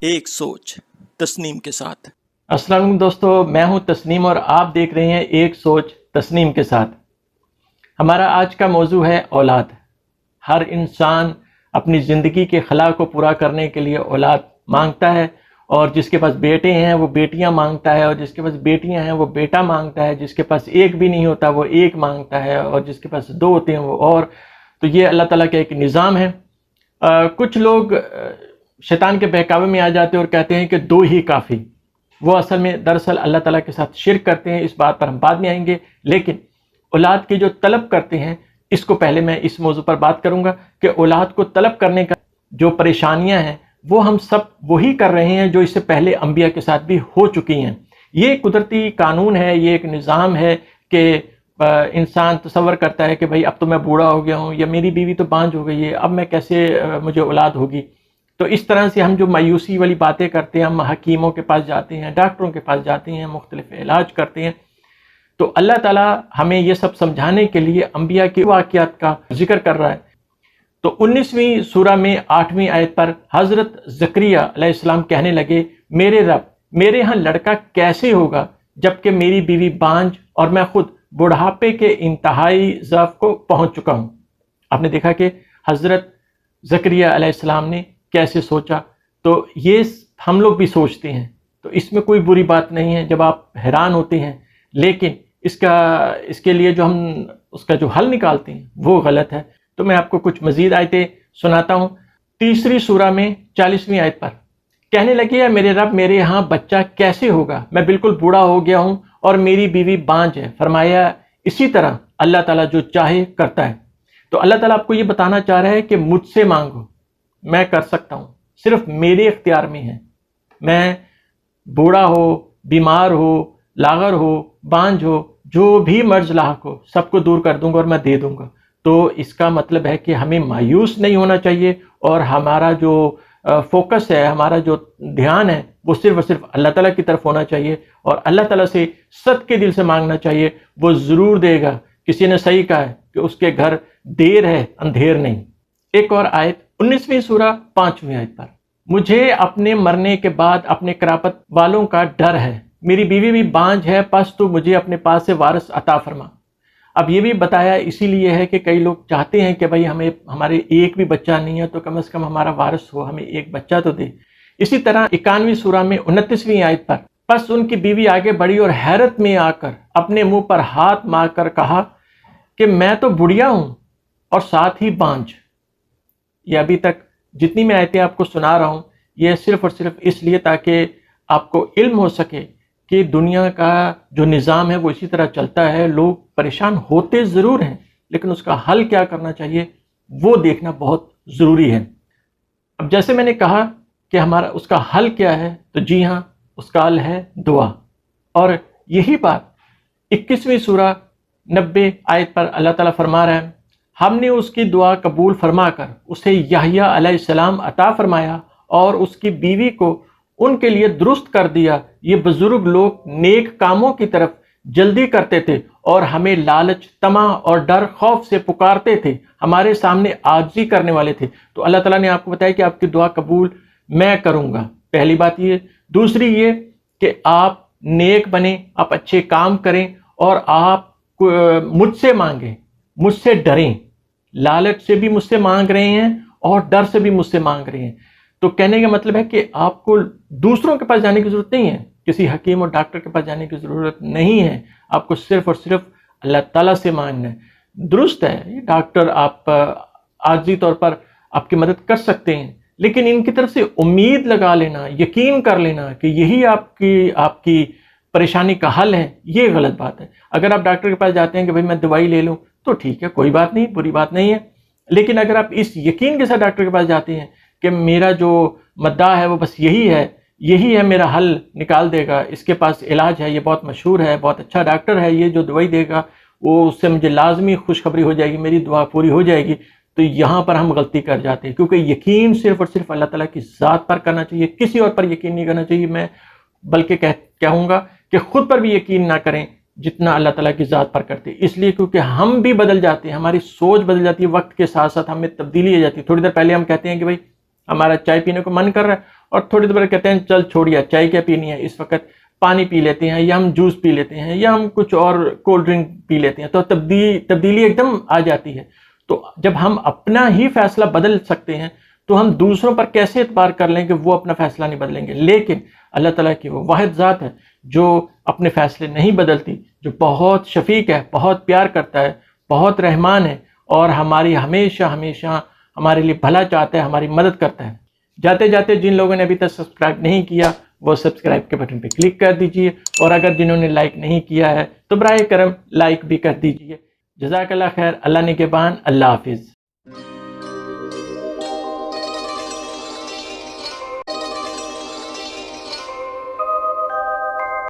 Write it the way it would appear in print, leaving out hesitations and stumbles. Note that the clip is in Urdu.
ایک سوچ تسنیم کے ساتھ۔ السلام علیکم دوستو، میں ہوں تسنیم اور آپ دیکھ رہے ہیں ایک سوچ تسنیم کے ساتھ۔ ہمارا آج کا موضوع ہے اولاد۔ ہر انسان اپنی زندگی کے خلا کو پورا کرنے کے لیے اولاد مانگتا ہے، اور جس کے پاس بیٹے ہیں وہ بیٹیاں مانگتا ہے، اور جس کے پاس بیٹیاں ہیں وہ بیٹا مانگتا ہے، جس کے پاس ایک بھی نہیں ہوتا وہ ایک مانگتا ہے، اور جس کے پاس دو ہوتے ہیں وہ اور۔ تو یہ اللہ تعالیٰ کا ایک نظام ہے۔ کچھ لوگ شیطان کے بہکاوے میں آ جاتے ہیں اور کہتے ہیں کہ دو ہی کافی۔ وہ اصل میں دراصل اللہ تعالیٰ کے ساتھ شرک کرتے ہیں، اس بات پر ہم بعد میں آئیں گے۔ لیکن اولاد کی جو طلب کرتے ہیں، اس کو پہلے میں اس موضوع پر بات کروں گا کہ اولاد کو طلب کرنے کا جو پریشانیاں ہیں وہ ہم سب وہی کر رہے ہیں جو اس سے پہلے انبیاء کے ساتھ بھی ہو چکی ہیں۔ یہ قدرتی قانون ہے، یہ ایک نظام ہے کہ انسان تصور کرتا ہے کہ بھائی اب تو میں بوڑھا ہو گیا ہوں، یا میری بیوی تو بانجھ ہو گئی ہے، اب میں کیسے مجھے اولاد ہوگی۔ تو اس طرح سے ہم جو مایوسی والی باتیں کرتے ہیں، ہم حکیموں کے پاس جاتے ہیں، ڈاکٹروں کے پاس جاتے ہیں، مختلف علاج کرتے ہیں۔ تو اللہ تعالیٰ ہمیں یہ سب سمجھانے کے لیے انبیاء کے واقعات کا ذکر کر رہا ہے۔ تو 19ویں سورہ میں 8ویں آیت پر حضرت زکریا علیہ السلام کہنے لگے، میرے رب، میرے ہاں لڑکا کیسے ہوگا جبکہ میری بیوی بانجھ اور میں خود بڑھاپے کے انتہائی ضعف کو پہنچ چکا ہوں۔ آپ نے دیکھا کہ حضرت زکریا علیہ السلام نے کیسے سوچا۔ تو یہ ہم لوگ بھی سوچتے ہیں، تو اس میں کوئی بری بات نہیں ہے جب آپ حیران ہوتے ہیں، لیکن اس کے لیے جو ہم اس کا جو حل نکالتے ہیں وہ غلط ہے۔ تو میں آپ کو کچھ مزید آیتیں سناتا ہوں۔ 3 سورہ میں 40ویں آیت پر کہنے لگے، میرے رب، میرے ہاں بچہ کیسے ہوگا، میں بالکل بوڑھا ہو گیا ہوں اور میری بیوی بانجھ ہے۔ فرمایا اسی طرح اللہ تعالیٰ جو چاہے کرتا ہے۔ تو اللہ تعالیٰ آپ کو یہ بتانا چاہ رہا ہے کہ مجھ سے مانگو، میں کر سکتا ہوں، صرف میرے اختیار میں ہے۔ میں بوڑھا ہو، بیمار ہو، لاغر ہو، بانجھ ہو، جو بھی مرض لاحق ہو سب کو دور کر دوں گا اور میں دے دوں گا۔ تو اس کا مطلب ہے کہ ہمیں مایوس نہیں ہونا چاہیے، اور ہمارا جو فوکس ہے، ہمارا جو دھیان ہے وہ صرف اور صرف اللہ تعالیٰ کی طرف ہونا چاہیے، اور اللہ تعالیٰ سے صدقے دل سے مانگنا چاہیے، وہ ضرور دے گا۔ کسی نے صحیح کہا ہے کہ اس کے گھر دیر ہے اندھیر نہیں۔ ایک اور آیت 19ویں سورہ 5ویں آیت پر، مجھے اپنے مرنے کے بعد اپنے قرابت والوں کا ڈر ہے، میری بیوی بھی بانجھ ہے، پس تو مجھے اپنے پاس سے وارث عطا فرما۔ اب یہ بھی بتایا اسی لیے ہے کہ کئی لوگ چاہتے ہیں کہ بھائی ہمارے ایک بھی بچہ نہیں ہے تو کم از کم ہمارا وارث ہو، ہمیں ایک بچہ تو دے۔ اسی طرح 91ویں سورہ میں 29ویں آیت پر، پس ان کی بیوی آگے بڑھی اور حیرت میں آ کر اپنے منہ پر ہاتھ مار کر کہا کہ میں تو بڑھیا ہوں اور ساتھ ہی بانجھ۔ یہ ابھی تک جتنی میں آیتیں آپ کو سنا رہا ہوں، یہ صرف اور صرف اس لیے تاکہ آپ کو علم ہو سکے کہ دنیا کا جو نظام ہے وہ اسی طرح چلتا ہے۔ لوگ پریشان ہوتے ضرور ہیں، لیکن اس کا حل کیا کرنا چاہیے وہ دیکھنا بہت ضروری ہے۔ اب جیسے میں نے کہا کہ ہمارا اس کا حل کیا ہے، تو جی ہاں، اس کا حل ہے دعا۔ اور یہی بات 21ویں سورہ 90 آیت پر اللہ تعالیٰ فرما رہا ہے، ہم نے اس کی دعا قبول فرما کر اسے یحییٰ علیہ السلام عطا فرمایا اور اس کی بیوی کو ان کے لیے درست کر دیا۔ یہ بزرگ لوگ نیک کاموں کی طرف جلدی کرتے تھے اور ہمیں لالچ، طمع اور ڈر خوف سے پکارتے تھے، ہمارے سامنے عاجزی کرنے والے تھے۔ تو اللہ تعالیٰ نے آپ کو بتایا کہ آپ کی دعا قبول میں کروں گا۔ پہلی بات یہ۔ دوسری یہ کہ آپ نیک بنیں، آپ اچھے کام کریں، اور آپ مجھ سے مانگیں، مجھ سے ڈریں۔ لالچ سے بھی مجھ سے مانگ رہے ہیں اور ڈر سے بھی مجھ سے مانگ رہے ہیں۔ تو کہنے کا مطلب ہے کہ آپ کو دوسروں کے پاس جانے کی ضرورت نہیں ہے، کسی حکیم اور ڈاکٹر کے پاس جانے کی ضرورت نہیں ہے، آپ کو صرف اور صرف اللہ تعالیٰ سے مانگنا ہے۔ درست ہے، یہ ڈاکٹر آپ عارضی طور پر آپ کی مدد کر سکتے ہیں، لیکن ان کی طرف سے امید لگا لینا، یقین کر لینا کہ یہی آپ کی پریشانی کا حل ہے، یہ غلط بات ہے۔ اگر آپ ڈاکٹر کے پاس جاتے ہیں کہ بھائی میں دوائی لے لوں تو ٹھیک ہے، کوئی بات نہیں، بری بات نہیں ہے، لیکن اگر آپ اس یقین کے ساتھ ڈاکٹر کے پاس جاتے ہیں کہ میرا جو مدعا ہے وہ بس یہی ہے میرا حل نکال دے گا، اس کے پاس علاج ہے، یہ بہت مشہور ہے، بہت اچھا ڈاکٹر ہے، یہ جو دوائی دے گا وہ اس سے مجھے لازمی خوشخبری ہو جائے گی، میری دعا پوری ہو جائے گی، تو یہاں پر ہم غلطی کر جاتے ہیں، کیونکہ یقین صرف اور صرف اللہ تعالیٰ کی ذات پر کرنا چاہیے، کسی اور پر یقین نہیں کرنا چاہیے۔ میں بلکہ کہوں گا کہ خود پر بھی یقین نہ کریں جتنا اللہ تعالیٰ کی ذات پر کرتے، اس لیے کیونکہ ہم بھی بدل جاتے ہیں، ہماری سوچ بدل جاتی ہے، وقت کے ساتھ ساتھ ہم میں تبدیلی آ جاتی ہے۔ تھوڑی دیر پہلے ہم کہتے ہیں کہ بھائی ہمارا چائے پینے کو من کر رہا ہے اور تھوڑی دیر بعد کہتے ہیں چل چھوڑیا چائے کیا پینی ہے، اس وقت پانی پی لیتے ہیں یا ہم جوس پی لیتے ہیں یا ہم کچھ اور کولڈ ڈرنک پی لیتے ہیں، تو تبدیلی ایک دم آ جاتی ہے۔ تو جب ہم اپنا ہی فیصلہ بدل سکتے ہیں تو ہم دوسروں پر کیسے اعتبار کر لیں کہ وہ اپنا فیصلہ نہیں بدلیں گے؟ لیکن اللہ تعالیٰ کی وہ واحد ذات ہے جو اپنے فیصلے نہیں بدلتی، جو بہت شفیق ہے، بہت پیار کرتا ہے، بہت رحمان ہے اور ہماری ہمیشہ ہمیشہ ہمارے لیے بھلا چاہتا ہے، ہماری مدد کرتا ہے۔ جاتے جاتے جن لوگوں نے ابھی تک سبسکرائب نہیں کیا وہ سبسکرائب کے بٹن پہ کلک کر دیجئے، اور اگر جنہوں نے لائک نہیں کیا ہے تو براہ کرم لائک بھی کر دیجئے۔ جزاک اللہ خیر، اللہ نگہبان، اللہ حافظ۔